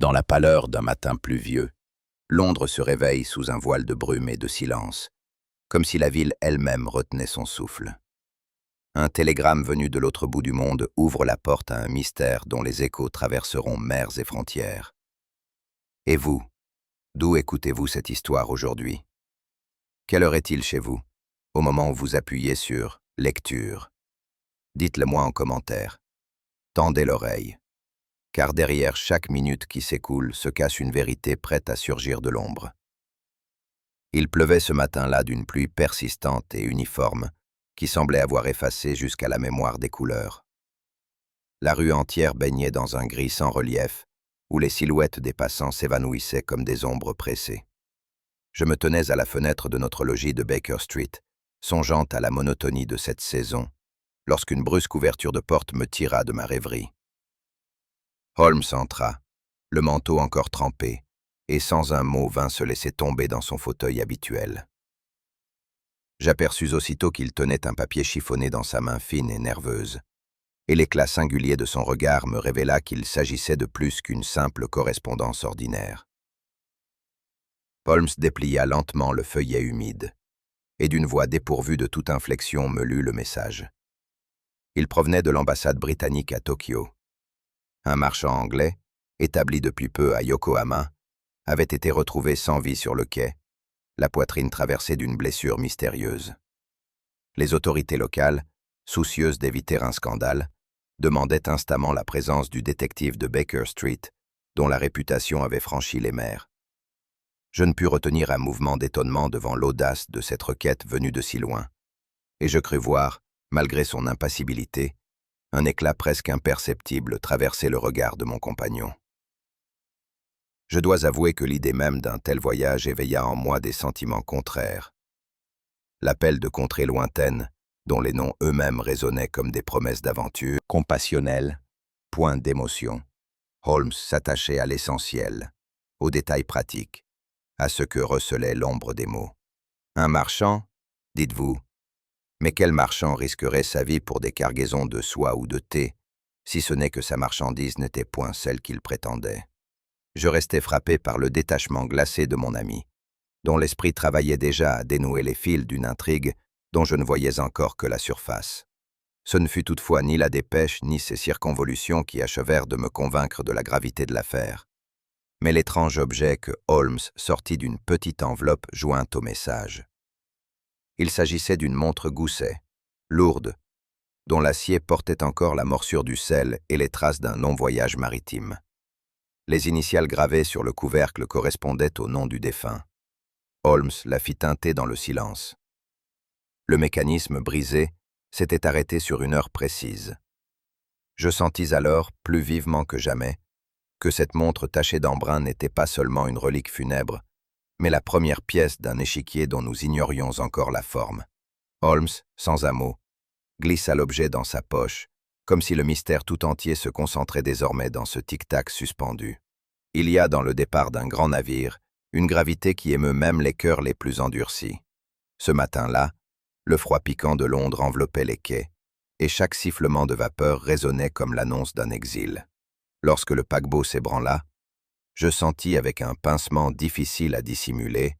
Dans la pâleur d'un matin pluvieux, Londres se réveille sous un voile de brume et de silence, comme si la ville elle-même retenait son souffle. Un télégramme venu de l'autre bout du monde ouvre la porte à un mystère dont les échos traverseront mers et frontières. Et vous, d'où écoutez-vous cette histoire aujourd'hui? Quelle heure est-il chez vous, au moment où vous appuyez sur « Lecture » Dites-le moi en commentaire. Tendez l'oreille, car derrière chaque minute qui s'écoule se cache une vérité prête à surgir de l'ombre. Il pleuvait ce matin-là d'une pluie persistante et uniforme qui semblait avoir effacé jusqu'à la mémoire des couleurs. La rue entière baignait dans un gris sans relief, où les silhouettes des passants s'évanouissaient comme des ombres pressées. Je me tenais à la fenêtre de notre logis de Baker Street, songeant à la monotonie de cette saison, lorsqu'une brusque ouverture de porte me tira de ma rêverie. Holmes entra, le manteau encore trempé, et sans un mot vint se laisser tomber dans son fauteuil habituel. J'aperçus aussitôt qu'il tenait un papier chiffonné dans sa main fine et nerveuse, et l'éclat singulier de son regard me révéla qu'il s'agissait de plus qu'une simple correspondance ordinaire. Holmes déplia lentement le feuillet humide, et d'une voix dépourvue de toute inflexion me lut le message. Il provenait de l'ambassade britannique à Tokyo. Un marchand anglais, établi depuis peu à Yokohama, avait été retrouvé sans vie sur le quai, la poitrine traversée d'une blessure mystérieuse. Les autorités locales, soucieuses d'éviter un scandale, demandaient instamment la présence du détective de Baker Street, dont la réputation avait franchi les mers. Je ne pus retenir un mouvement d'étonnement devant l'audace de cette requête venue de si loin, et je crus voir, malgré son impassibilité, un éclat presque imperceptible traverser le regard de mon compagnon. Je dois avouer que l'idée même d'un tel voyage éveilla en moi des sentiments contraires. L'appel de contrées lointaines, dont les noms eux-mêmes résonnaient comme des promesses d'aventure, compassionnelles, point d'émotion. Holmes s'attachait à l'essentiel, aux détails pratiques, à ce que recelait l'ombre des mots. Un marchand, dites-vous? Mais quel marchand risquerait sa vie pour des cargaisons de soie ou de thé, si ce n'est que sa marchandise n'était point celle qu'il prétendait? Je restais frappé par le détachement glacé de mon ami, dont l'esprit travaillait déjà à dénouer les fils d'une intrigue dont je ne voyais encore que la surface. Ce ne fut toutefois ni la dépêche ni ses circonvolutions qui achevèrent de me convaincre de la gravité de l'affaire, mais l'étrange objet que Holmes sortit d'une petite enveloppe jointe au message. Il s'agissait d'une montre gousset, lourde, dont l'acier portait encore la morsure du sel et les traces d'un long voyage maritime. Les initiales gravées sur le couvercle correspondaient au nom du défunt. Holmes la fit teinter dans le silence. Le mécanisme brisé s'était arrêté sur une heure précise. Je sentis alors, plus vivement que jamais, que cette montre tachée d'embrun n'était pas seulement une relique funèbre, mais la première pièce d'un échiquier dont nous ignorions encore la forme. Holmes, sans un mot, glissa l'objet dans sa poche, comme si le mystère tout entier se concentrait désormais dans ce tic-tac suspendu. Il y a dans le départ d'un grand navire une gravité qui émeut même les cœurs les plus endurcis. Ce matin-là, le froid piquant de Londres enveloppait les quais, et chaque sifflement de vapeur résonnait comme l'annonce d'un exil. Lorsque le paquebot s'ébranla, je sentis avec un pincement difficile à dissimuler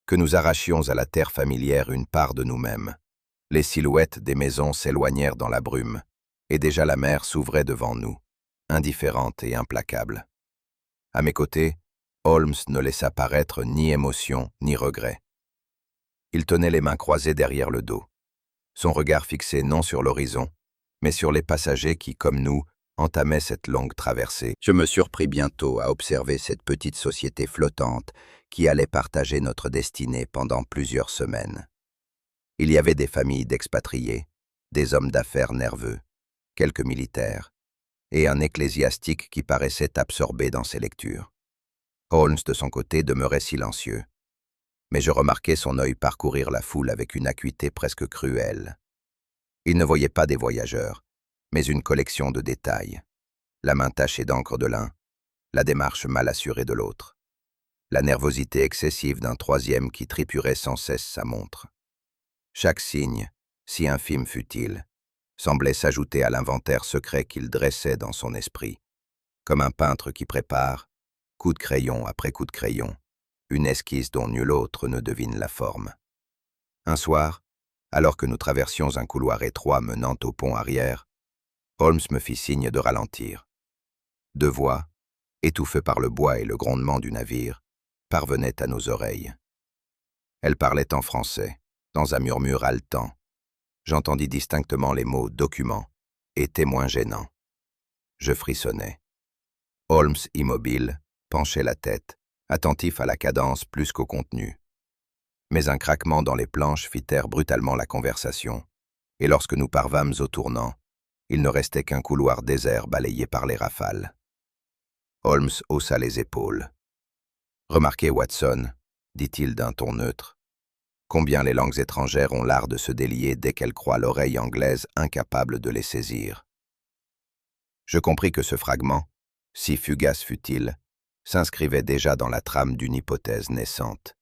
que nous arrachions à la terre familière une part de nous-mêmes. Les silhouettes des maisons s'éloignèrent dans la brume, et déjà la mer s'ouvrait devant nous, indifférente et implacable. À mes côtés, Holmes ne laissa paraître ni émotion ni regret. Il tenait les mains croisées derrière le dos, son regard fixé non sur l'horizon, mais sur les passagers qui, comme nous, entamaient cette longue traversée. Je me surpris bientôt à observer cette petite société flottante qui allait partager notre destinée pendant plusieurs semaines. Il y avait des familles d'expatriés, des hommes d'affaires nerveux, quelques militaires, et un ecclésiastique qui paraissait absorbé dans ses lectures. Holmes, de son côté, demeurait silencieux, mais je remarquai son œil parcourir la foule avec une acuité presque cruelle. Il ne voyait pas des voyageurs, mais une collection de détails. La main tachée d'encre de l'un, la démarche mal assurée de l'autre, la nervosité excessive d'un troisième qui tripurait sans cesse sa montre. Chaque signe, si infime fût-il, semblait s'ajouter à l'inventaire secret qu'il dressait dans son esprit, comme un peintre qui prépare, coup de crayon après coup de crayon, une esquisse dont nul autre ne devine la forme. Un soir, alors que nous traversions un couloir étroit menant au pont arrière, Holmes me fit signe de ralentir. Deux voix, étouffées par le bois et le grondement du navire, parvenaient à nos oreilles. Elles parlaient en français, dans un murmure haletant. J'entendis distinctement les mots « document » et « témoin gênant ». Je frissonnais. Holmes, immobile, penchait la tête, attentif à la cadence plus qu'au contenu. Mais un craquement dans les planches fit taire brutalement la conversation, et lorsque nous parvâmes au tournant, il ne restait qu'un couloir désert balayé par les rafales. Holmes haussa les épaules. « Remarquez, Watson, dit-il d'un ton neutre, combien les langues étrangères ont l'art de se délier dès qu'elles croient l'oreille anglaise incapable de les saisir. » Je compris que ce fragment, si fugace fût-il, s'inscrivait déjà dans la trame d'une hypothèse naissante.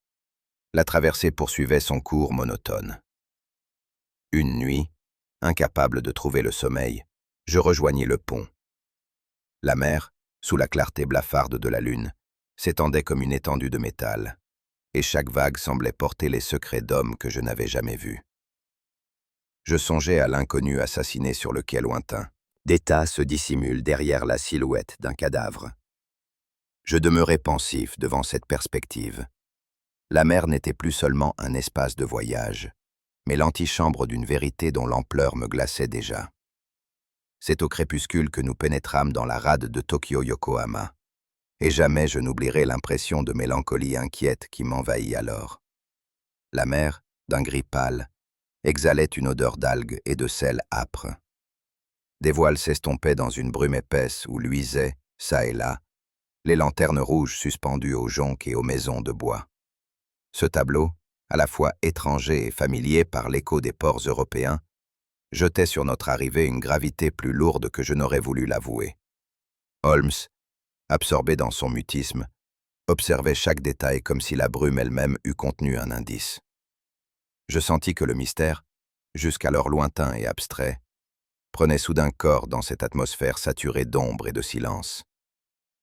La traversée poursuivait son cours monotone. Une nuit, incapable de trouver le sommeil, je rejoignis le pont. La mer, sous la clarté blafarde de la lune, s'étendait comme une étendue de métal, et chaque vague semblait porter les secrets d'hommes que je n'avais jamais vus. Je songeais à l'inconnu assassiné sur le quai lointain. Des tas se dissimulent derrière la silhouette d'un cadavre. Je demeurais pensif devant cette perspective. La mer n'était plus seulement un espace de voyage, mais l'antichambre d'une vérité dont l'ampleur me glaçait déjà. C'est au crépuscule que nous pénétrâmes dans la rade de Tokyo-Yokohama, et jamais je n'oublierai l'impression de mélancolie inquiète qui m'envahit alors. La mer, d'un gris pâle, exhalait une odeur d'algues et de sel âpre. Des voiles s'estompaient dans une brume épaisse où luisaient, çà et là, les lanternes rouges suspendues aux jonques et aux maisons de bois. Ce tableau, à la fois étranger et familier par l'écho des ports européens, jetait sur notre arrivée une gravité plus lourde que je n'aurais voulu l'avouer. Holmes, absorbé dans son mutisme, observait chaque détail comme si la brume elle-même eût contenu un indice. Je sentis que le mystère, jusqu'alors lointain et abstrait, prenait soudain corps dans cette atmosphère saturée d'ombre et de silence.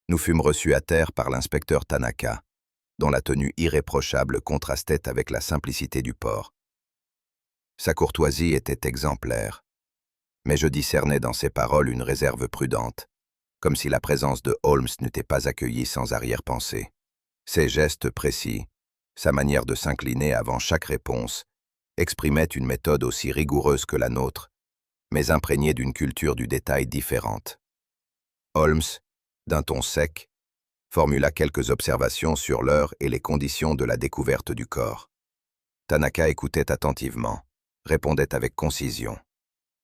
Nous fûmes reçus à terre par l'inspecteur Tanaka, dont la tenue irréprochable contrastait avec la simplicité du port. Sa courtoisie était exemplaire, mais je discernais dans ses paroles une réserve prudente, comme si la présence de Holmes n'était pas accueillie sans arrière-pensée. Ses gestes précis, sa manière de s'incliner avant chaque réponse, exprimaient une méthode aussi rigoureuse que la nôtre, mais imprégnée d'une culture du détail différente. Holmes, d'un ton sec, formula quelques observations sur l'heure et les conditions de la découverte du corps. Tanaka écoutait attentivement, répondait avec concision,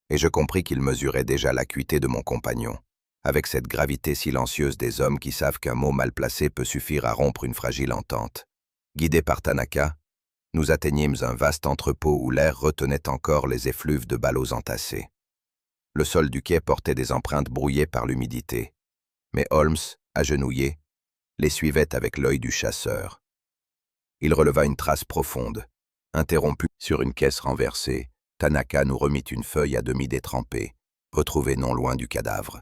et je compris qu'il mesurait déjà l'acuité de mon compagnon, avec cette gravité silencieuse des hommes qui savent qu'un mot mal placé peut suffire à rompre une fragile entente. Guidés par Tanaka, nous atteignîmes un vaste entrepôt où l'air retenait encore les effluves de ballots entassés. Le sol du quai portait des empreintes brouillées par l'humidité, mais Holmes, agenouillé, les suivait avec l'œil du chasseur. Il releva une trace profonde. Interrompue sur une caisse renversée, Tanaka nous remit une feuille à demi détrempée, retrouvée non loin du cadavre.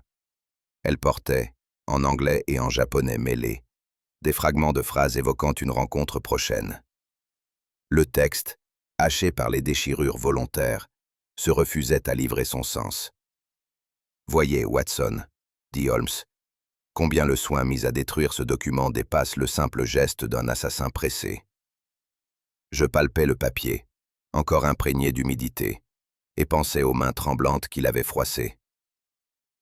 Elle portait, en anglais et en japonais mêlés, des fragments de phrases évoquant une rencontre prochaine. Le texte, haché par les déchirures volontaires, se refusait à livrer son sens. « Voyez, Watson, » dit Holmes, « combien le soin mis à détruire ce document dépasse le simple geste d'un assassin pressé. » Je palpais le papier, encore imprégné d'humidité, et pensais aux mains tremblantes qu'il avait froissées.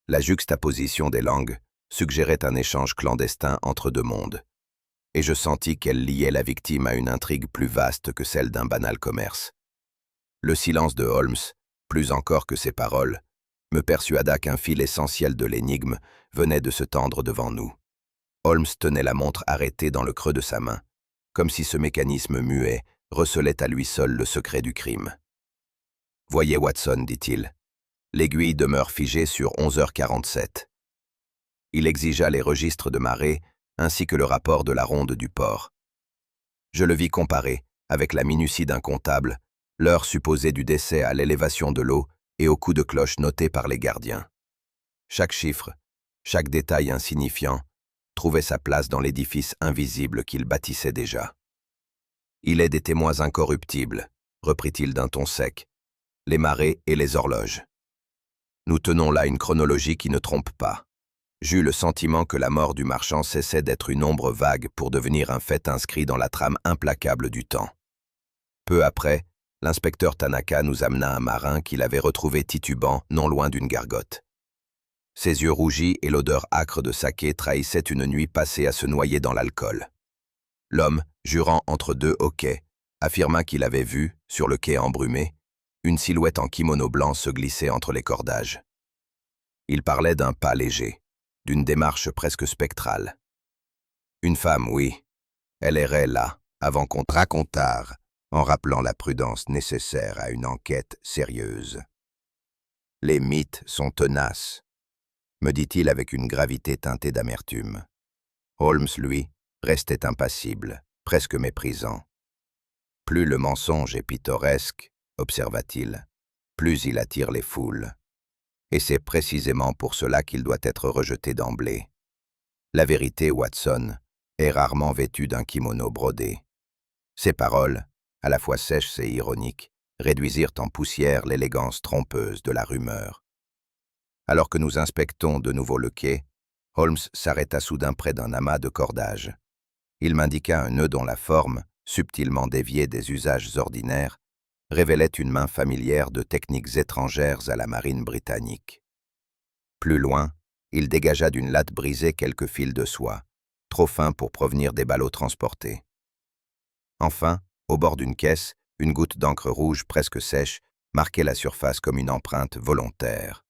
La juxtaposition des langues suggérait un échange clandestin entre deux mondes, et je sentis qu'elle liait la victime à une intrigue plus vaste que celle d'un banal commerce. Le silence de Holmes, plus encore que ses paroles, me persuada qu'un fil essentiel de l'énigme venait de se tendre devant nous. Holmes tenait la montre arrêtée dans le creux de sa main, comme si ce mécanisme muet recelait à lui seul le secret du crime. « Voyez, Watson, dit-il, l'aiguille demeure figée sur 11h47. Il exigea les registres de marée ainsi que le rapport de la ronde du port. Je le vis comparer, avec la minutie d'un comptable, l'heure supposée du décès à l'élévation de l'eau et au coup de cloche noté par les gardiens. Chaque chiffre, chaque détail insignifiant, trouvait sa place dans l'édifice invisible qu'il bâtissait déjà. « Il est des témoins incorruptibles, reprit-il d'un ton sec, les marées et les horloges. Nous tenons là une chronologie qui ne trompe pas. » J'eus le sentiment que la mort du marchand cessait d'être une ombre vague pour devenir un fait inscrit dans la trame implacable du temps. Peu après, l'inspecteur Tanaka nous amena un marin qu'il avait retrouvé titubant non loin d'une gargote. Ses yeux rougis et l'odeur âcre de saké trahissaient une nuit passée à se noyer dans l'alcool. L'homme, jurant entre deux hoquets, affirma qu'il avait vu, sur le quai embrumé, une silhouette en kimono blanc se glisser entre les cordages. Il parlait d'un pas léger, d'une démarche presque spectrale. Une femme, oui. Elle errait là, avant qu'on racontât, en rappelant la prudence nécessaire à une enquête sérieuse. Les mythes sont tenaces, me dit-il avec une gravité teintée d'amertume. Holmes, lui, restait impassible, presque méprisant. Plus le mensonge est pittoresque, observa-t-il, plus il attire les foules. Et c'est précisément pour cela qu'il doit être rejeté d'emblée. La vérité, Watson, est rarement vêtue d'un kimono brodé. Ces paroles, à la fois sèches et ironiques, réduisirent en poussière l'élégance trompeuse de la rumeur. Alors que nous inspectons de nouveau le quai, Holmes s'arrêta soudain près d'un amas de cordages. Il m'indiqua un nœud dont la forme, subtilement déviée des usages ordinaires, révélait une main familière de techniques étrangères à la marine britannique. Plus loin, il dégagea d'une latte brisée quelques fils de soie, trop fins pour provenir des ballots transportés. Enfin, au bord d'une caisse, une goutte d'encre rouge presque sèche marquait la surface comme une empreinte volontaire.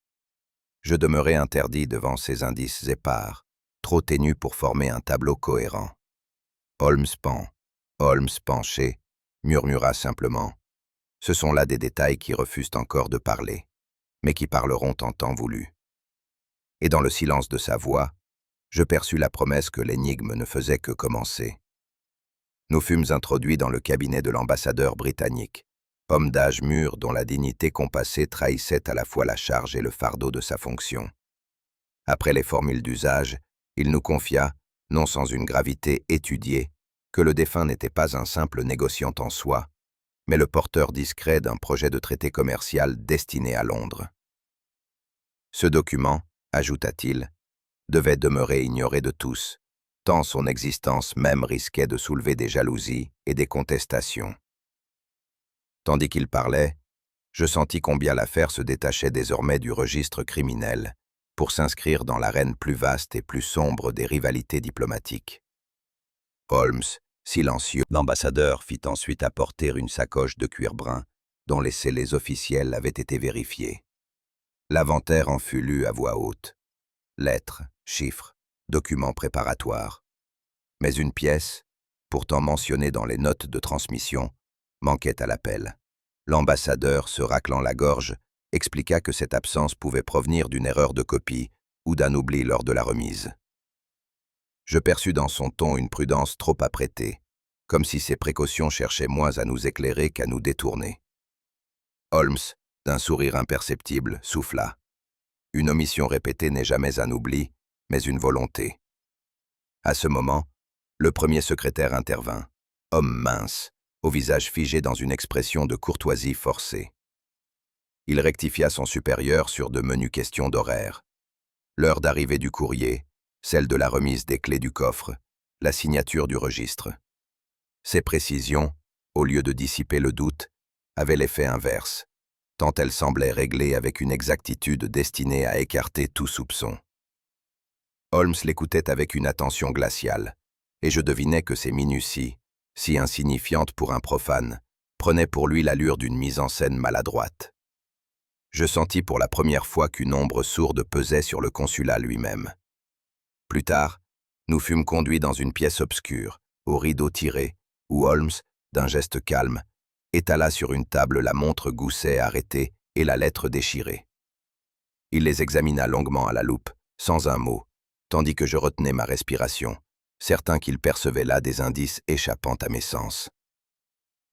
Je demeurai interdit devant ces indices épars, trop ténus pour former un tableau cohérent. Holmes penché, murmura simplement. Ce sont là des détails qui refusent encore de parler, mais qui parleront en temps voulu. Et dans le silence de sa voix, je perçus la promesse que l'énigme ne faisait que commencer. Nous fûmes introduits dans le cabinet de l'ambassadeur britannique, homme d'âge mûr dont la dignité compassée trahissait à la fois la charge et le fardeau de sa fonction. Après les formules d'usage, il nous confia, non sans une gravité étudiée, que le défunt n'était pas un simple négociant en soi, mais le porteur discret d'un projet de traité commercial destiné à Londres. Ce document, ajouta-t-il, devait demeurer ignoré de tous, tant son existence même risquait de soulever des jalousies et des contestations. Tandis qu'il parlait, je sentis combien l'affaire se détachait désormais du registre criminel pour s'inscrire dans l'arène plus vaste et plus sombre des rivalités diplomatiques. Holmes, silencieux, l'ambassadeur fit ensuite apporter une sacoche de cuir brun dont les scellés officiels avaient été vérifiés. L'inventaire en fut lu à voix haute. Lettres, chiffres, documents préparatoires. Mais une pièce, pourtant mentionnée dans les notes de transmission, manquait à l'appel. L'ambassadeur, se raclant la gorge, expliqua que cette absence pouvait provenir d'une erreur de copie ou d'un oubli lors de la remise. Je perçus dans son ton une prudence trop apprêtée, comme si ses précautions cherchaient moins à nous éclairer qu'à nous détourner. Holmes, d'un sourire imperceptible, souffla. Une omission répétée n'est jamais un oubli, mais une volonté. À ce moment, le premier secrétaire intervint, homme mince, au visage figé dans une expression de courtoisie forcée. Il rectifia son supérieur sur de menues questions d'horaire. L'heure d'arrivée du courrier, celle de la remise des clés du coffre, la signature du registre. Ces précisions, au lieu de dissiper le doute, avaient l'effet inverse, tant elles semblaient réglées avec une exactitude destinée à écarter tout soupçon. Holmes l'écoutait avec une attention glaciale, et je devinais que ces minuties, si insignifiantes pour un profane, prenaient pour lui l'allure d'une mise en scène maladroite. Je sentis pour la première fois qu'une ombre sourde pesait sur le consulat lui-même. Plus tard, nous fûmes conduits dans une pièce obscure, aux rideaux tirés, où Holmes, d'un geste calme, étala sur une table la montre gousset arrêtée et la lettre déchirée. Il les examina longuement à la loupe, sans un mot, tandis que je retenais ma respiration, certain qu'il percevait là des indices échappant à mes sens.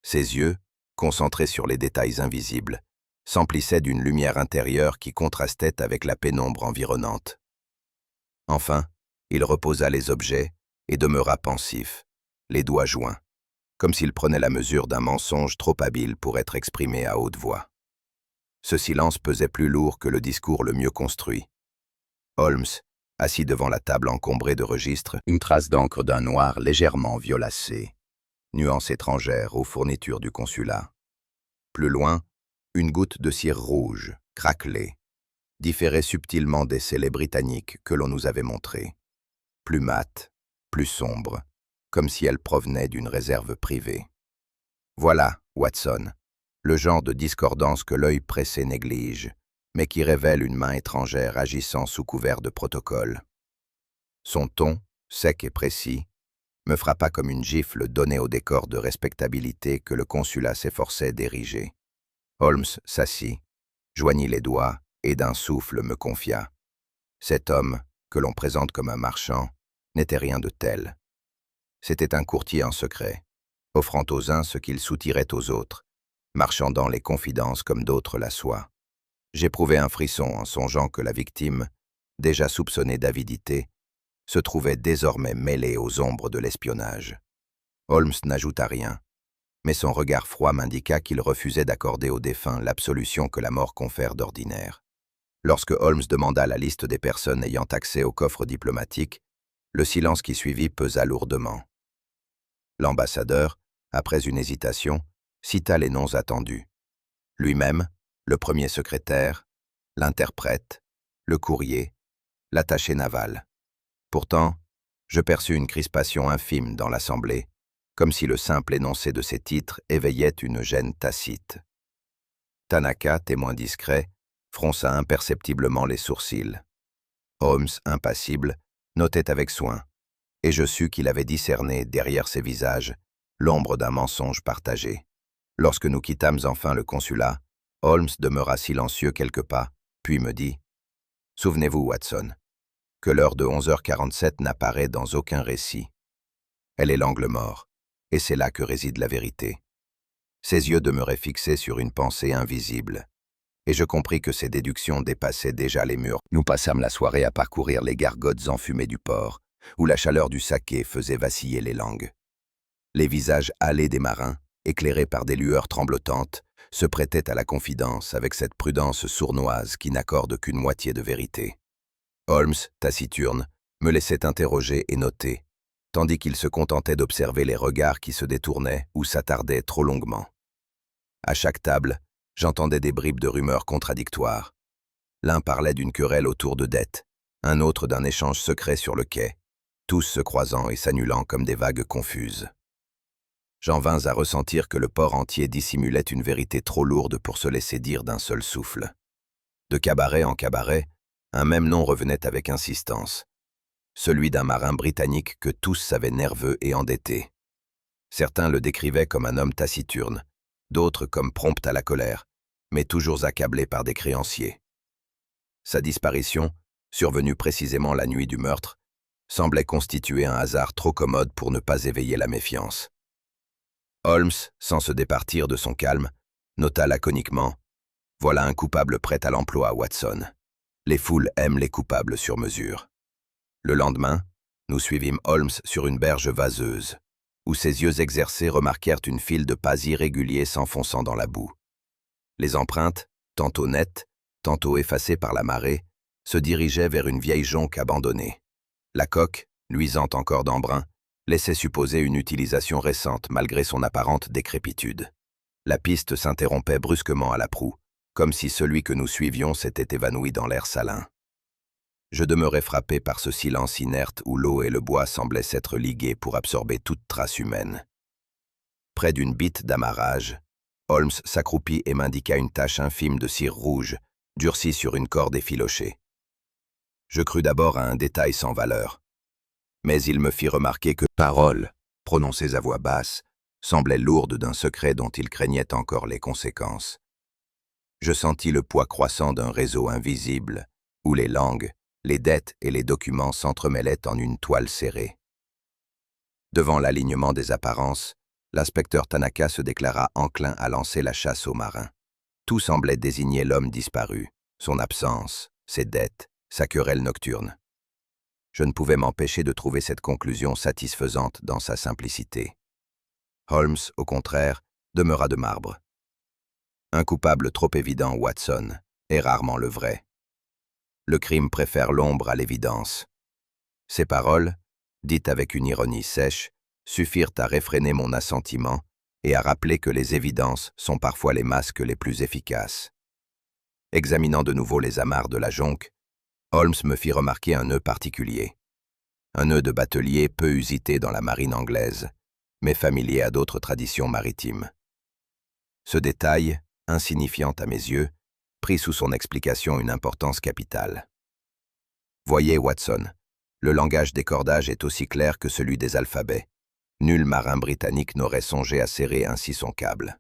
Ses yeux, concentrés sur les détails invisibles, s'emplissaient d'une lumière intérieure qui contrastait avec la pénombre environnante. Enfin, Il reposa les objets et demeura pensif, les doigts joints, comme s'il prenait la mesure d'un mensonge trop habile pour être exprimé à haute voix. Ce silence pesait plus lourd que le discours le mieux construit. Holmes, assis devant la table encombrée de registres, une trace d'encre d'un noir légèrement violacé, nuance étrangère aux fournitures du consulat. Plus loin, une goutte de cire rouge, craquelée, différait subtilement des scellés britanniques que l'on nous avait montrés. Plus mate, plus sombre, comme si elle provenait d'une réserve privée. Voilà, Watson, le genre de discordance que l'œil pressé néglige, mais qui révèle une main étrangère agissant sous couvert de protocole. Son ton, sec et précis, me frappa comme une gifle donnée au décor de respectabilité que le consulat s'efforçait d'ériger. Holmes s'assit, joignit les doigts et d'un souffle me confia. Cet homme, que l'on présente comme un marchand, n'était rien de tel. C'était un courtier en secret, offrant aux uns ce qu'il soutirait aux autres, marchandant les confidences comme d'autres la soient. J'éprouvai un frisson en songeant que la victime, déjà soupçonnée d'avidité, se trouvait désormais mêlée aux ombres de l'espionnage. Holmes n'ajouta rien, mais son regard froid m'indiqua qu'il refusait d'accorder au défunt l'absolution que la mort confère d'ordinaire. Lorsque Holmes demanda la liste des personnes ayant accès au coffre diplomatique, le silence qui suivit pesa lourdement. L'ambassadeur, après une hésitation, cita les noms attendus. Lui-même, le premier secrétaire, l'interprète, le courrier, l'attaché naval. Pourtant, je perçus une crispation infime dans l'assemblée, comme si le simple énoncé de ces titres éveillait une gêne tacite. Tanaka, témoin discret, fronça imperceptiblement les sourcils. Holmes, impassible, notait avec soin, et je sus qu'il avait discerné, derrière ces visages, l'ombre d'un mensonge partagé. Lorsque nous quittâmes enfin le consulat, Holmes demeura silencieux quelques pas, puis me dit « Souvenez-vous, Watson, que l'heure de 11h47 n'apparaît dans aucun récit. Elle est l'angle mort, et c'est là que réside la vérité. » Ses yeux demeuraient fixés sur une pensée invisible, et je compris que ses déductions dépassaient déjà les murs. Nous passâmes la soirée à parcourir les gargotes enfumées du port, où la chaleur du saké faisait vaciller les langues. Les visages hâlés des marins, éclairés par des lueurs tremblotantes, se prêtaient à la confidence avec cette prudence sournoise qui n'accorde qu'une moitié de vérité. Holmes, taciturne, me laissait interroger et noter, tandis qu'il se contentait d'observer les regards qui se détournaient ou s'attardaient trop longuement. À chaque table, j'entendais des bribes de rumeurs contradictoires. L'un parlait d'une querelle autour de dettes, un autre d'un échange secret sur le quai, tous se croisant et s'annulant comme des vagues confuses. J'en vins à ressentir que le port entier dissimulait une vérité trop lourde pour se laisser dire d'un seul souffle. De cabaret en cabaret, un même nom revenait avec insistance, celui d'un marin britannique que tous savaient nerveux et endetté. Certains le décrivaient comme un homme taciturne, d'autres comme prompt à la colère, mais toujours accablé par des créanciers. Sa disparition, survenue précisément la nuit du meurtre, semblait constituer un hasard trop commode pour ne pas éveiller la méfiance. Holmes, sans se départir de son calme, nota laconiquement « Voilà un coupable prêt à l'emploi, Watson. Les foules aiment les coupables sur mesure. » Le lendemain, nous suivîmes Holmes sur une berge vaseuse, où ses yeux exercés remarquèrent une file de pas irréguliers s'enfonçant dans la boue. Les empreintes, tantôt nettes, tantôt effacées par la marée, se dirigeaient vers une vieille jonque abandonnée. La coque, luisante encore d'embrun, laissait supposer une utilisation récente malgré son apparente décrépitude. La piste s'interrompait brusquement à la proue, comme si celui que nous suivions s'était évanoui dans l'air salin. Je demeurais frappé par ce silence inerte où l'eau et le bois semblaient s'être ligués pour absorber toute trace humaine. Près d'une bitte d'amarrage, Holmes s'accroupit et m'indiqua une tache infime de cire rouge, durcie sur une corde effilochée. Je crus d'abord à un détail sans valeur, mais il me fit remarquer que paroles, prononcées à voix basse, semblaient lourdes d'un secret dont il craignait encore les conséquences. Je sentis le poids croissant d'un réseau invisible, où les langues, les dettes et les documents s'entremêlaient en une toile serrée. Devant l'alignement des apparences, l'inspecteur Tanaka se déclara enclin à lancer la chasse aux marins. Tout semblait désigner l'homme disparu, son absence, ses dettes, sa querelle nocturne. Je ne pouvais m'empêcher de trouver cette conclusion satisfaisante dans sa simplicité. Holmes, au contraire, demeura de marbre. Un coupable trop évident, Watson, est rarement le vrai. Le crime préfère l'ombre à l'évidence. Ces paroles, dites avec une ironie sèche, suffirent à réfréner mon assentiment et à rappeler que les évidences sont parfois les masques les plus efficaces. Examinant de nouveau les amarres de la jonque, Holmes me fit remarquer un nœud particulier. Un nœud de batelier peu usité dans la marine anglaise, mais familier à d'autres traditions maritimes. Ce détail, insignifiant à mes yeux, prit sous son explication une importance capitale. Voyez, Watson, le langage des cordages est aussi clair que celui des alphabets. Nul marin britannique n'aurait songé à serrer ainsi son câble.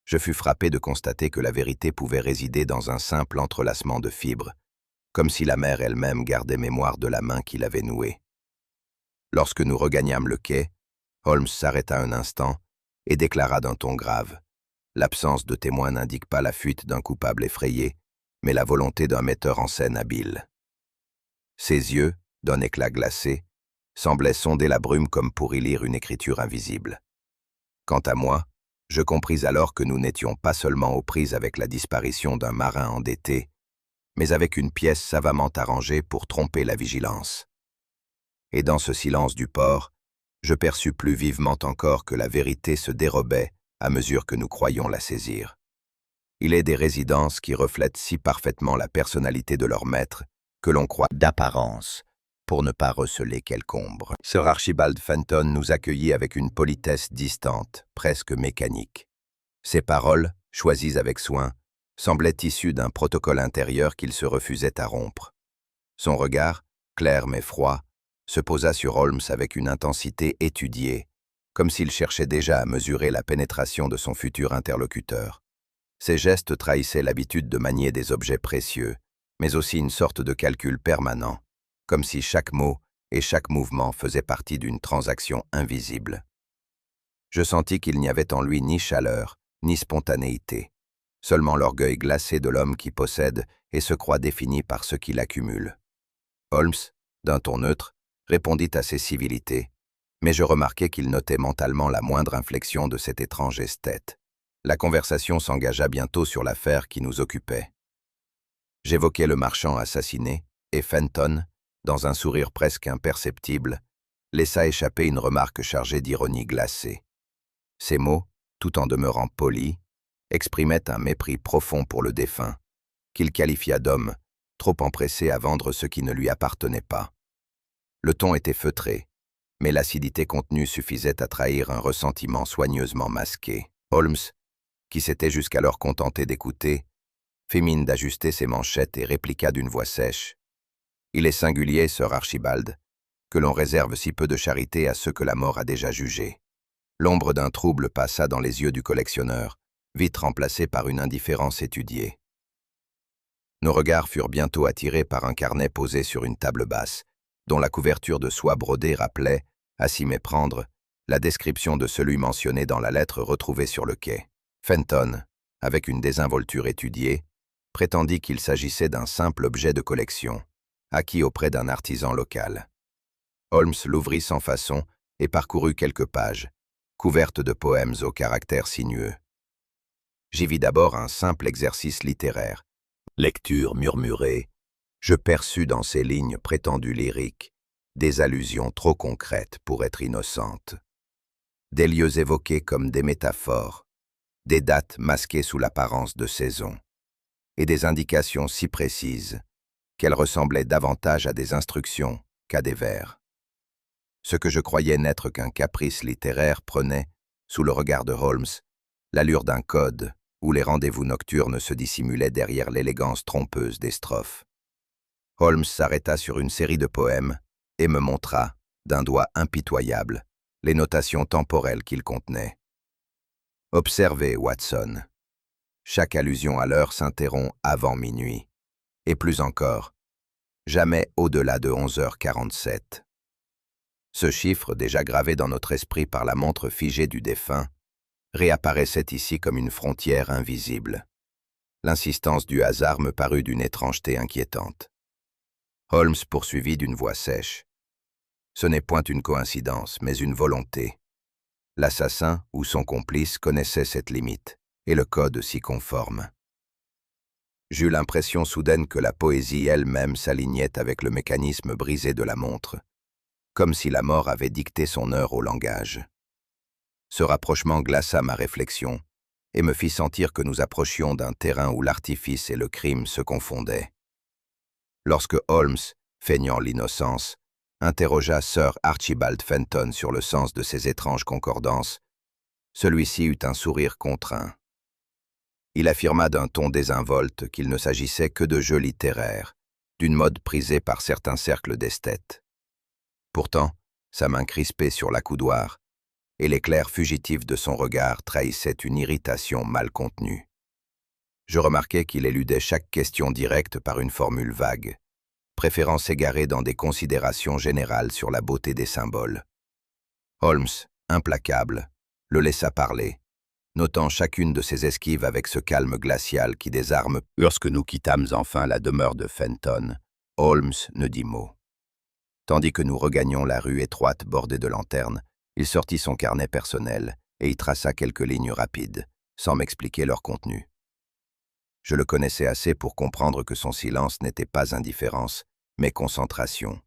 Je fus frappé de constater que la vérité pouvait résider dans un simple entrelacement de fibres, comme si la mer elle-même gardait mémoire de la main qui l'avait nouée. Lorsque nous regagnâmes le quai, Holmes s'arrêta un instant et déclara d'un ton grave. L'absence de témoins n'indique pas la fuite d'un coupable effrayé, mais la volonté d'un metteur en scène habile. Ses yeux, d'un éclat glacé, semblaient sonder la brume comme pour y lire une écriture invisible. Quant à moi, je compris alors que nous n'étions pas seulement aux prises avec la disparition d'un marin endetté, mais avec une pièce savamment arrangée pour tromper la vigilance. Et dans ce silence du port, je perçus plus vivement encore que la vérité se dérobait à mesure que nous croyions la saisir. Il est des résidences qui reflètent si parfaitement la personnalité de leur maître que l'on croit d'apparence, pour ne pas receler quelque ombre. Sir Archibald Fenton nous accueillit avec une politesse distante, presque mécanique. Ses paroles, choisies avec soin, semblaient issues d'un protocole intérieur qu'il se refusait à rompre. Son regard, clair mais froid, se posa sur Holmes avec une intensité étudiée, comme s'il cherchait déjà à mesurer la pénétration de son futur interlocuteur. Ses gestes trahissaient l'habitude de manier des objets précieux, mais aussi une sorte de calcul permanent, comme si chaque mot et chaque mouvement faisaient partie d'une transaction invisible. Je sentis qu'il n'y avait en lui ni chaleur, ni spontanéité, seulement l'orgueil glacé de l'homme qui possède et se croit défini par ce qu'il accumule. Holmes, d'un ton neutre, répondit à ses civilités, mais je remarquai qu'il notait mentalement la moindre inflexion de cet étrange esthète. La conversation s'engagea bientôt sur l'affaire qui nous occupait. J'évoquai le marchand assassiné, et Fenton, dans un sourire presque imperceptible, laissa échapper une remarque chargée d'ironie glacée. Ces mots, tout en demeurant polis, exprimaient un mépris profond pour le défunt, qu'il qualifia d'homme, trop empressé à vendre ce qui ne lui appartenait pas. Le ton était feutré, mais l'acidité contenue suffisait à trahir un ressentiment soigneusement masqué. Holmes, qui s'était jusqu'alors contenté d'écouter, fit mine d'ajuster ses manchettes et répliqua d'une voix sèche. « Il est singulier, Sir Archibald, que l'on réserve si peu de charité à ceux que la mort a déjà jugés. » L'ombre d'un trouble passa dans les yeux du collectionneur, vite remplacée par une indifférence étudiée. Nos regards furent bientôt attirés par un carnet posé sur une table basse, dont la couverture de soie brodée rappelait, à s'y méprendre, la description de celui mentionné dans la lettre retrouvée sur le quai. Fenton, avec une désinvolture étudiée, prétendit qu'il s'agissait d'un simple objet de collection, acquis auprès d'un artisan local. Holmes l'ouvrit sans façon et parcourut quelques pages, couvertes de poèmes au caractère sinueux. J'y vis d'abord un simple exercice littéraire. Lecture murmurée, je perçus dans ces lignes prétendues lyriques des allusions trop concrètes pour être innocentes. Des lieux évoqués comme des métaphores, des dates masquées sous l'apparence de saisons, et des indications si précises qu'elles ressemblaient davantage à des instructions qu'à des vers. Ce que je croyais n'être qu'un caprice littéraire prenait, sous le regard de Holmes, l'allure d'un code où les rendez-vous nocturnes se dissimulaient derrière l'élégance trompeuse des strophes. Holmes s'arrêta sur une série de poèmes et me montra, d'un doigt impitoyable, les notations temporelles qu'ils contenaient. Observez, Watson. Chaque allusion à l'heure s'interrompt avant minuit. Et plus encore, jamais au-delà de 11h47. Ce chiffre, déjà gravé dans notre esprit par la montre figée du défunt, réapparaissait ici comme une frontière invisible. L'insistance du hasard me parut d'une étrangeté inquiétante. Holmes poursuivit d'une voix sèche. Ce n'est point une coïncidence, mais une volonté. L'assassin ou son complice connaissait cette limite, et le code s'y conforme. J'eus l'impression soudaine que la poésie elle-même s'alignait avec le mécanisme brisé de la montre, comme si la mort avait dicté son heure au langage. Ce rapprochement glaça ma réflexion et me fit sentir que nous approchions d'un terrain où l'artifice et le crime se confondaient. Lorsque Holmes, feignant l'innocence, interrogea Sir Archibald Fenton sur le sens de ces étranges concordances, celui-ci eut un sourire contraint. Il affirma d'un ton désinvolte qu'il ne s'agissait que de jeux littéraires, d'une mode prisée par certains cercles d'esthètes. Pourtant, sa main crispée sur l'accoudoir et l'éclair fugitif de son regard trahissaient une irritation mal contenue. Je remarquai qu'il éludait chaque question directe par une formule vague, préférant s'égarer dans des considérations générales sur la beauté des symboles. Holmes, implacable, le laissa parler, notant chacune de ses esquives avec ce calme glacial qui désarme. Lorsque nous quittâmes enfin la demeure de Fenton, Holmes ne dit mot. Tandis que nous regagnions la rue étroite bordée de lanternes, il sortit son carnet personnel et y traça quelques lignes rapides, sans m'expliquer leur contenu. Je le connaissais assez pour comprendre que son silence n'était pas indifférence, mais concentration.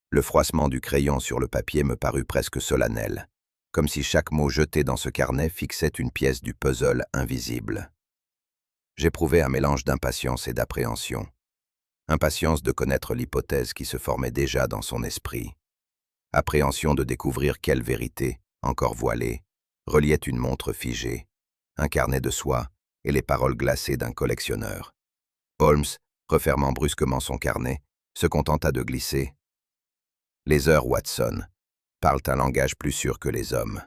Le froissement du crayon sur le papier me parut presque solennel, comme si chaque mot jeté dans ce carnet fixait une pièce du puzzle invisible. J'éprouvais un mélange d'impatience et d'appréhension. Impatience de connaître l'hypothèse qui se formait déjà dans son esprit. Appréhension de découvrir quelle vérité, encore voilée, reliait une montre figée, un carnet de soie et les paroles glacées d'un collectionneur. Holmes, refermant brusquement son carnet, se contenta de glisser « Les heures, Watson, parlent un langage plus sûr que les hommes. »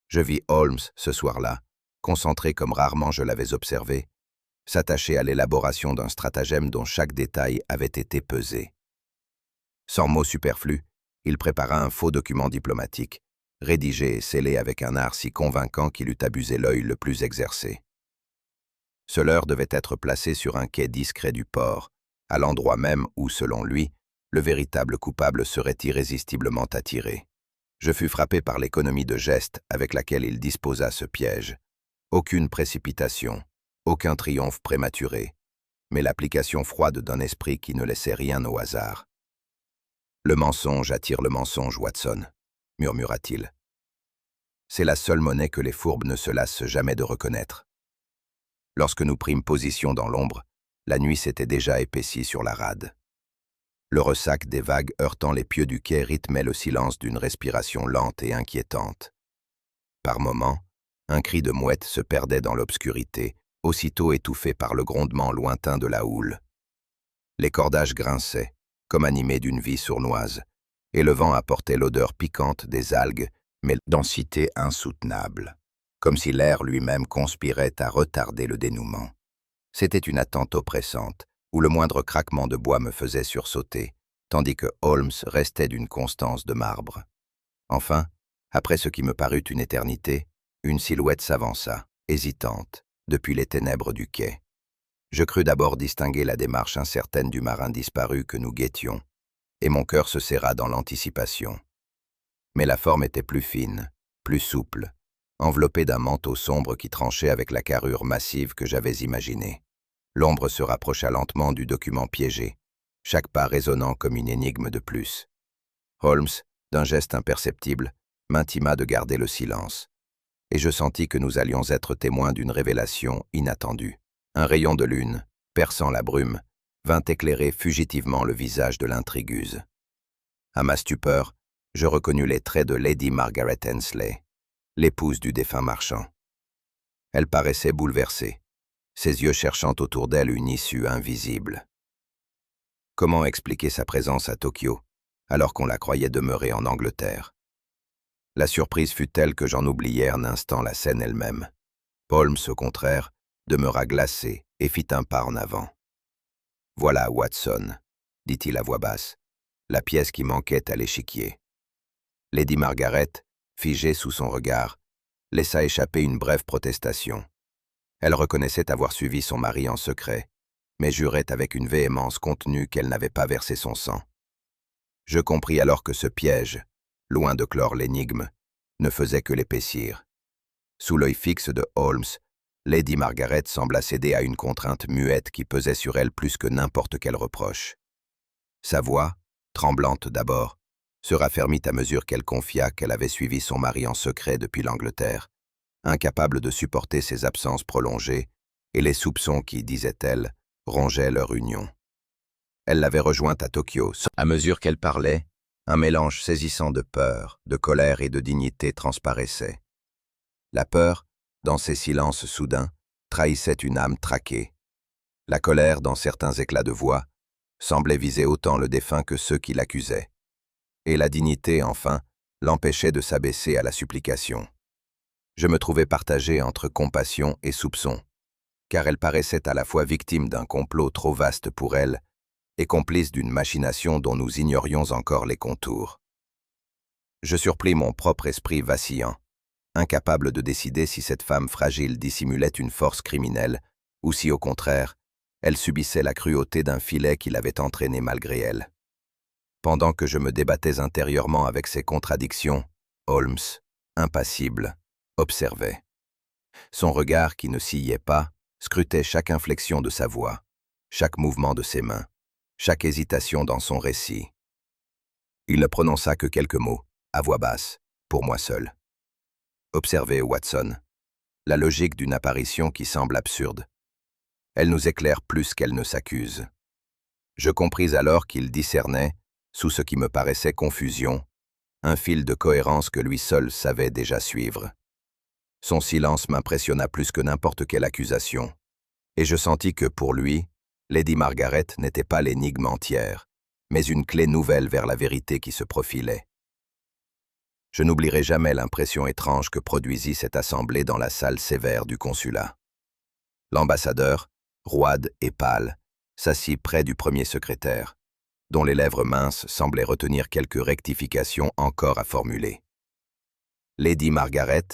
Je vis Holmes, ce soir-là, concentré comme rarement je l'avais observé, s'attacher à l'élaboration d'un stratagème dont chaque détail avait été pesé. Sans mots superflus, il prépara un faux document diplomatique, rédigé et scellé avec un art si convaincant qu'il eût abusé l'œil le plus exercé. Ce leurre devait être placé sur un quai discret du port, à l'endroit même où, selon lui, le véritable coupable serait irrésistiblement attiré. Je fus frappé par l'économie de geste avec laquelle il disposa ce piège. Aucune précipitation, aucun triomphe prématuré, mais l'application froide d'un esprit qui ne laissait rien au hasard. « Le mensonge attire le mensonge, Watson, » murmura-t-il. « C'est la seule monnaie que les fourbes ne se lassent jamais de reconnaître. » Lorsque nous prîmes position dans l'ombre, la nuit s'était déjà épaissie sur la rade. Le ressac des vagues heurtant les pieux du quai rythmait le silence d'une respiration lente et inquiétante. Par moments, un cri de mouette se perdait dans l'obscurité, aussitôt étouffé par le grondement lointain de la houle. Les cordages grinçaient, comme animés d'une vie sournoise, et le vent apportait l'odeur piquante des algues, mais densité insoutenable, comme si l'air lui-même conspirait à retarder le dénouement. C'était une attente oppressante, où le moindre craquement de bois me faisait sursauter, tandis que Holmes restait d'une constance de marbre. Enfin, après ce qui me parut une éternité, une silhouette s'avança, hésitante, depuis les ténèbres du quai. Je crus d'abord distinguer la démarche incertaine du marin disparu que nous guettions, et mon cœur se serra dans l'anticipation. Mais la forme était plus fine, plus souple, enveloppée d'un manteau sombre qui tranchait avec la carrure massive que j'avais imaginée. L'ombre se rapprocha lentement du document piégé, chaque pas résonnant comme une énigme de plus. Holmes, d'un geste imperceptible, m'intima de garder le silence, et je sentis que nous allions être témoins d'une révélation inattendue. Un rayon de lune, perçant la brume, vint éclairer fugitivement le visage de l'intrigueuse. À ma stupeur, je reconnus les traits de Lady Margaret Hensley, l'épouse du défunt marchand. Elle paraissait bouleversée, ses yeux cherchant autour d'elle une issue invisible. Comment expliquer sa présence à Tokyo, alors qu'on la croyait demeurer en Angleterre? La surprise fut telle que j'en oubliai un instant la scène elle-même. Holmes, au contraire, demeura glacé et fit un pas en avant. « Voilà, Watson, » dit-il à voix basse, la pièce qui manquait à l'échiquier. Lady Margaret, figée sous son regard, laissa échapper une brève protestation. Elle reconnaissait avoir suivi son mari en secret, mais jurait avec une véhémence contenue qu'elle n'avait pas versé son sang. Je compris alors que ce piège, loin de clore l'énigme, ne faisait que l'épaissir. Sous l'œil fixe de Holmes, Lady Margaret sembla céder à une contrainte muette qui pesait sur elle plus que n'importe quel reproche. Sa voix, tremblante d'abord, se raffermit à mesure qu'elle confia qu'elle avait suivi son mari en secret depuis l'Angleterre, incapable de supporter ses absences prolongées et les soupçons qui, disait-elle, rongeaient leur union. Elle l'avait rejointe à Tokyo. À mesure qu'elle parlait, un mélange saisissant de peur, de colère et de dignité transparaissait. La peur, dans ces silences soudains, trahissait une âme traquée. La colère, dans certains éclats de voix, semblait viser autant le défunt que ceux qui l'accusaient. Et la dignité, enfin, l'empêchait de s'abaisser à la supplication. Je me trouvais partagé entre compassion et soupçon, car elle paraissait à la fois victime d'un complot trop vaste pour elle et complice d'une machination dont nous ignorions encore les contours. Je surpris mon propre esprit vacillant, incapable de décider si cette femme fragile dissimulait une force criminelle ou si, au contraire, elle subissait la cruauté d'un filet qui l'avait entraînée malgré elle. Pendant que je me débattais intérieurement avec ces contradictions, Holmes, impassible, observait. Son regard, qui ne sillait pas, scrutait chaque inflexion de sa voix, chaque mouvement de ses mains, chaque hésitation dans son récit. Il ne prononça que quelques mots, à voix basse, pour moi seul. Observez, Watson, la logique d'une apparition qui semble absurde. Elle nous éclaire plus qu'elle ne s'accuse. Je compris alors qu'il discernait, sous ce qui me paraissait confusion, un fil de cohérence que lui seul savait déjà suivre. Son silence m'impressionna plus que n'importe quelle accusation, et je sentis que pour lui, Lady Margaret n'était pas l'énigme entière, mais une clé nouvelle vers la vérité qui se profilait. Je n'oublierai jamais l'impression étrange que produisit cette assemblée dans la salle sévère du consulat. L'ambassadeur, roide et pâle, s'assit près du premier secrétaire, dont les lèvres minces semblaient retenir quelques rectifications encore à formuler. Lady Margaret,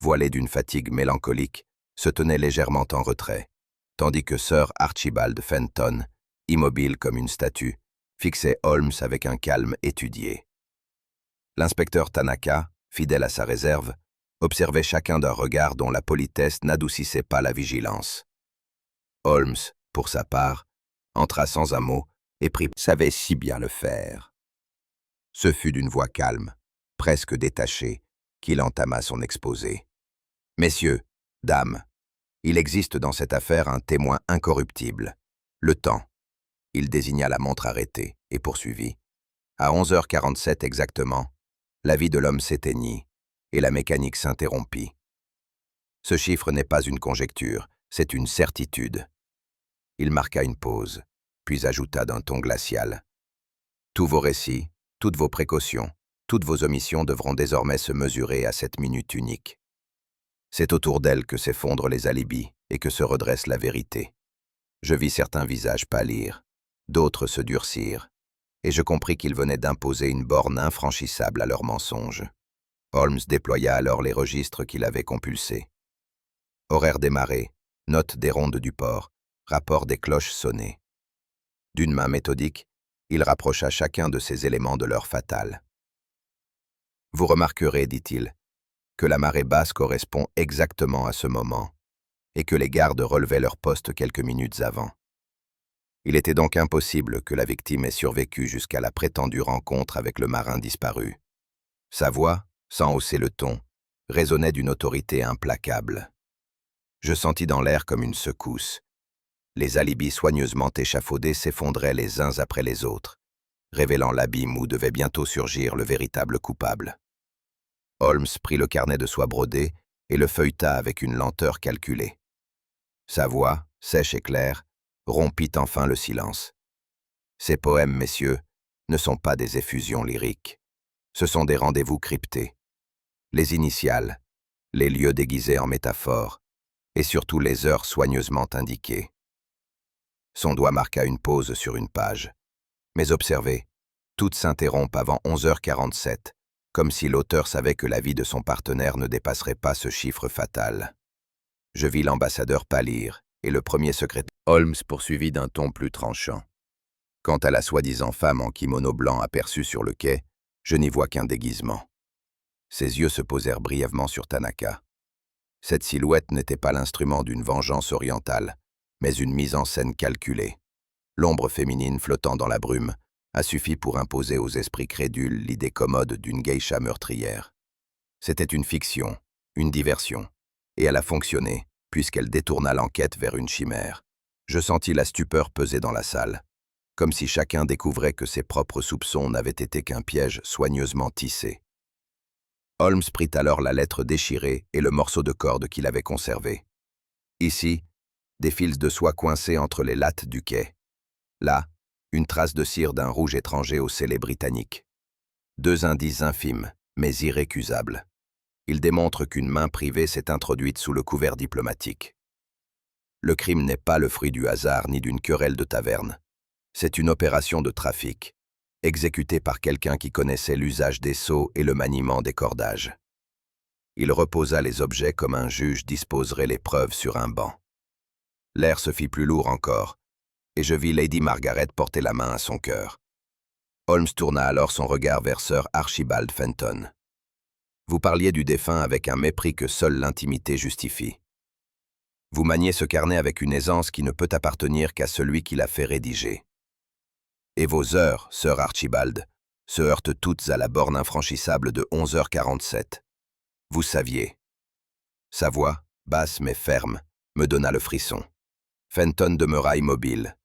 voilée d'une fatigue mélancolique, se tenait légèrement en retrait, tandis que Sir Archibald Fenton, immobile comme une statue, fixait Holmes avec un calme étudié. L'inspecteur Tanaka, fidèle à sa réserve, observait chacun d'un regard dont la politesse n'adoucissait pas la vigilance. Holmes, pour sa part, entra sans un mot et savait si bien le faire. Ce fut d'une voix calme, presque détachée, qu'il entama son exposé. « Messieurs, dames, il existe dans cette affaire un témoin incorruptible, le temps. » Il désigna la montre arrêtée et poursuivit. « À 11h47 exactement, la vie de l'homme s'éteignit et la mécanique s'interrompit. Ce chiffre n'est pas une conjecture, c'est une certitude. » Il marqua une pause, puis ajouta d'un ton glacial. « Tous vos récits, toutes vos précautions, toutes vos omissions devront désormais se mesurer à cette minute unique. C'est autour d'elle que s'effondrent les alibis et que se redresse la vérité. Je vis certains visages pâlir, d'autres se durcir, et je compris qu'ils venaient d'imposer une borne infranchissable à leurs mensonges. Holmes déploya alors les registres qu'il avait compulsés. Horaire des marées, notes des rondes du port, rapport des cloches sonnées. D'une main méthodique, il rapprocha chacun de ces éléments de l'heure fatale. « Vous remarquerez, dit-il, que la marée basse correspond exactement à ce moment, et que les gardes relevaient leur poste quelques minutes avant. Il était donc impossible que la victime ait survécu jusqu'à la prétendue rencontre avec le marin disparu. Sa voix, sans hausser le ton, résonnait d'une autorité implacable. Je sentis dans l'air comme une secousse. Les alibis soigneusement échafaudés s'effondraient les uns après les autres, révélant l'abîme où devait bientôt surgir le véritable coupable. Holmes prit le carnet de soie brodé et le feuilleta avec une lenteur calculée. Sa voix, sèche et claire, rompit enfin le silence. Ces poèmes, messieurs, ne sont pas des effusions lyriques. Ce sont des rendez-vous cryptés. Les initiales, les lieux déguisés en métaphores, et surtout les heures soigneusement indiquées. Son doigt marqua une pause sur une page. Mais observez, toutes s'interrompent avant 11h47, comme si l'auteur savait que la vie de son partenaire ne dépasserait pas ce chiffre fatal. Je vis l'ambassadeur pâlir Et le premier secrétaire Holmes poursuivit d'un ton plus tranchant. Quant à la soi-disant femme en kimono blanc aperçue sur le quai, je n'y vois qu'un déguisement. Ses yeux se posèrent brièvement sur Tanaka. Cette silhouette n'était pas l'instrument d'une vengeance orientale, mais une mise en scène calculée. L'ombre féminine flottant dans la brume a suffi pour imposer aux esprits crédules l'idée commode d'une geisha meurtrière. C'était une fiction, une diversion, et elle a fonctionné, puisqu'elle détourna l'enquête vers une chimère. Je sentis la stupeur peser dans la salle, comme si chacun découvrait que ses propres soupçons n'avaient été qu'un piège soigneusement tissé. Holmes prit alors la lettre déchirée et le morceau de corde qu'il avait conservé. Ici, des fils de soie coincés entre les lattes du quai. Là, une trace de cire d'un rouge étranger au scellé britannique. Deux indices infimes, mais irrécusables. Ils démontrent qu'une main privée s'est introduite sous le couvert diplomatique. Le crime n'est pas le fruit du hasard ni d'une querelle de taverne. C'est une opération de trafic, exécutée par quelqu'un qui connaissait l'usage des sceaux et le maniement des cordages. Il reposa les objets comme un juge disposerait les preuves sur un banc. L'air se fit plus lourd encore, et je vis Lady Margaret porter la main à son cœur. Holmes tourna alors son regard vers Sir Archibald Fenton. Vous parliez du défunt avec un mépris que seule l'intimité justifie. Vous maniez ce carnet avec une aisance qui ne peut appartenir qu'à celui qui l'a fait rédiger. Et vos heures, Sir Archibald, se heurtent toutes à la borne infranchissable de 11h47. Vous saviez. Sa voix, basse mais ferme, me donna le frisson. Fenton demeura immobile,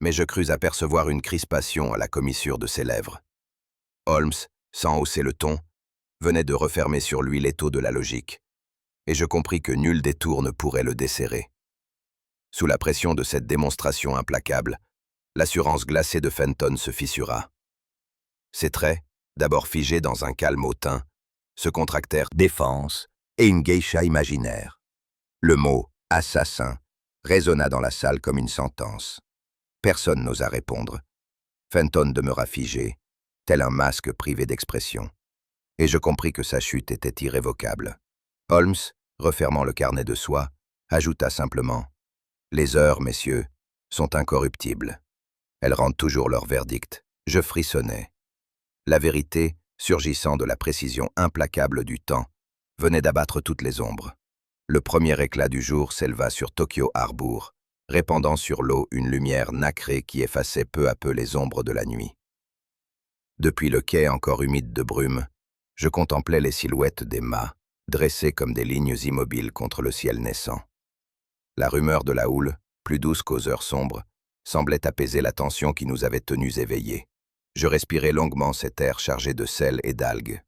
mais je crus apercevoir une crispation à la commissure de ses lèvres. Holmes, sans hausser le ton, venait de refermer sur lui l'étau de la logique, et je compris que nul détour ne pourrait le desserrer. Sous la pression de cette démonstration implacable, l'assurance glacée de Fenton se fissura. Ses traits, d'abord figés dans un calme hautain, se contractèrent défense et une geisha imaginaire. Le mot « assassin » résonna dans la salle comme une sentence. Personne n'osa répondre. Fenton demeura figé, tel un masque privé d'expression. Et je compris que sa chute était irrévocable. Holmes, refermant le carnet de soie, ajouta simplement « Les heures, messieurs, sont incorruptibles. Elles rendent toujours leur verdict. » Je frissonnais. La vérité, surgissant de la précision implacable du temps, venait d'abattre toutes les ombres. Le premier éclat du jour s'éleva sur Tokyo Harbour, répandant sur l'eau une lumière nacrée qui effaçait peu à peu les ombres de la nuit. Depuis le quai encore humide de brume, je contemplais les silhouettes des mâts, dressées comme des lignes immobiles contre le ciel naissant. La rumeur de la houle, plus douce qu'aux heures sombres, semblait apaiser la tension qui nous avait tenus éveillés. Je respirai longuement cet air chargé de sel et d'algues,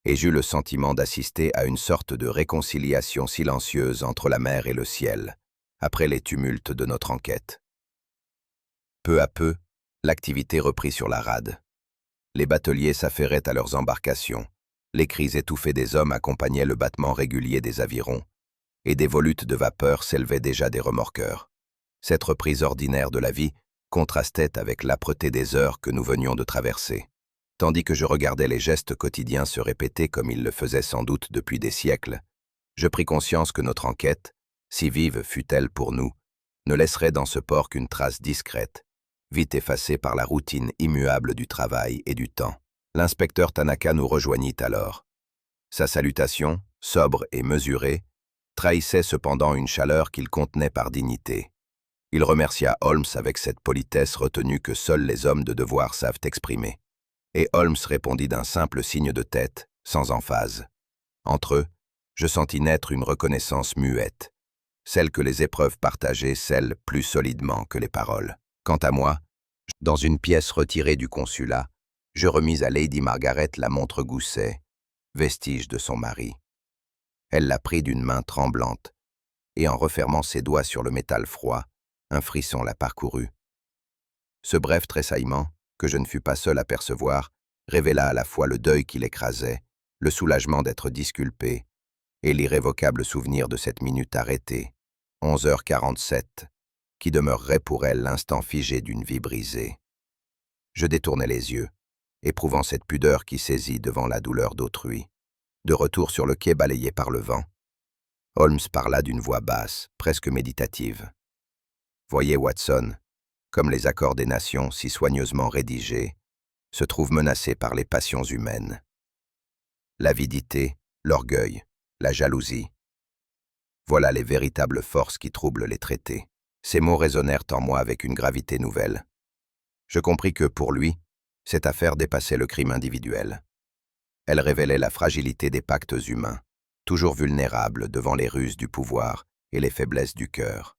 et j'eus le sentiment d'assister à une sorte de réconciliation silencieuse entre la mer et le ciel, après les tumultes de notre enquête. Peu à peu, l'activité reprit sur la rade. Les bateliers s'affairaient à leurs embarcations, les cris étouffés des hommes accompagnaient le battement régulier des avirons, et des volutes de vapeur s'élevaient déjà des remorqueurs. Cette reprise ordinaire de la vie contrastait avec l'âpreté des heures que nous venions de traverser. Tandis que je regardais les gestes quotidiens se répéter comme ils le faisaient sans doute depuis des siècles, je pris conscience que notre enquête, si vive fût-elle pour nous, ne laisserait dans ce port qu'une trace discrète, vite effacée par la routine immuable du travail et du temps. L'inspecteur Tanaka nous rejoignit alors. Sa salutation, sobre et mesurée, trahissait cependant une chaleur qu'il contenait par dignité. Il remercia Holmes avec cette politesse retenue que seuls les hommes de devoir savent exprimer. Et Holmes répondit d'un simple signe de tête, sans emphase. Entre eux, je sentis naître une reconnaissance muette, celle que les épreuves partageaient scellent plus solidement que les paroles. Quant à moi, dans une pièce retirée du consulat, je remis à Lady Margaret la montre Gousset, vestige de son mari. Elle la prit d'une main tremblante, et en refermant ses doigts sur le métal froid, un frisson la parcourut. Ce bref tressaillement, que je ne fus pas seul à percevoir, révéla à la fois le deuil qui l'écrasait, le soulagement d'être disculpé, et l'irrévocable souvenir de cette minute arrêtée, 11h47, qui demeurerait pour elle l'instant figé d'une vie brisée. Je détournai les yeux, éprouvant cette pudeur qui saisit devant la douleur d'autrui. De retour sur le quai balayé par le vent, Holmes parla d'une voix basse, presque méditative. Voyez Watson, comme les accords des nations si soigneusement rédigés, se trouvent menacés par les passions humaines. L'avidité, l'orgueil, la jalousie. Voilà les véritables forces qui troublent les traités. Ces mots résonnèrent en moi avec une gravité nouvelle. Je compris que, pour lui, cette affaire dépassait le crime individuel. Elle révélait la fragilité des pactes humains, toujours vulnérables devant les ruses du pouvoir et les faiblesses du cœur.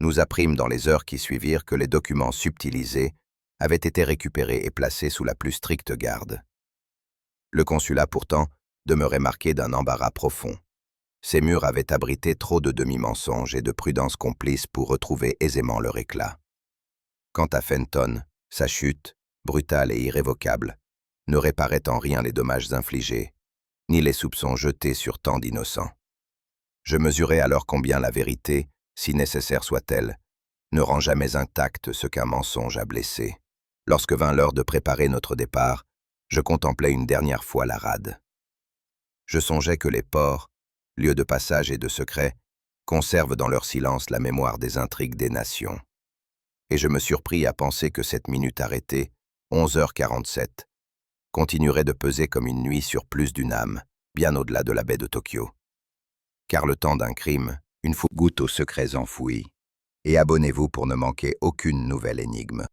Nous apprîmes dans les heures qui suivirent que les documents subtilisés avaient été récupérés et placés sous la plus stricte garde. Le consulat, pourtant, demeurait marqué d'un embarras profond. Ses murs avaient abrité trop de demi-mensonges et de prudences complices pour retrouver aisément leur éclat. Quant à Fenton, sa chute, brutale et irrévocable, ne réparait en rien les dommages infligés, ni les soupçons jetés sur tant d'innocents. Je mesurais alors combien la vérité, si nécessaire soit-elle, ne rend jamais intact ce qu'un mensonge a blessé. Lorsque vint l'heure de préparer notre départ, je contemplais une dernière fois la rade. Je songeais que les ports, lieux de passage et de secret, conservent dans leur silence la mémoire des intrigues des nations. Et je me surpris à penser que cette minute arrêtée, 11h47, continuerait de peser comme une nuit sur plus d'une âme, bien au-delà de la baie de Tokyo. Car le temps d'un crime, une goûte aux secrets enfouis. Et abonnez-vous pour ne manquer aucune nouvelle énigme.